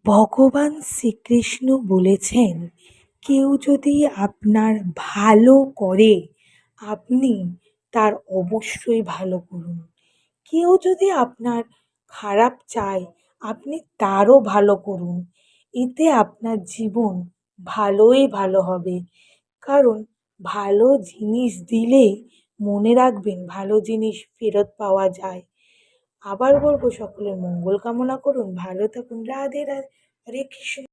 ভগবান শ্রীকৃষ্ণ বলেছেন, কেউ যদি আপনার ভালো করে আপনি তার অবশ্যই ভালো করুন। কেউ যদি আপনার খারাপ চায় আপনি তারও ভালো করুন। এতে আপনার জীবন ভালোই ভালো হবে। কারণ ভালো জিনিস দিলে মনে রাখবেন ভালো জিনিস ফেরত পাওয়া যায়। আবার বলবো সকলের মঙ্গল কামনা করুন, ভালো থাকুন। রাধে রাধে, হরে কৃষ্ণ।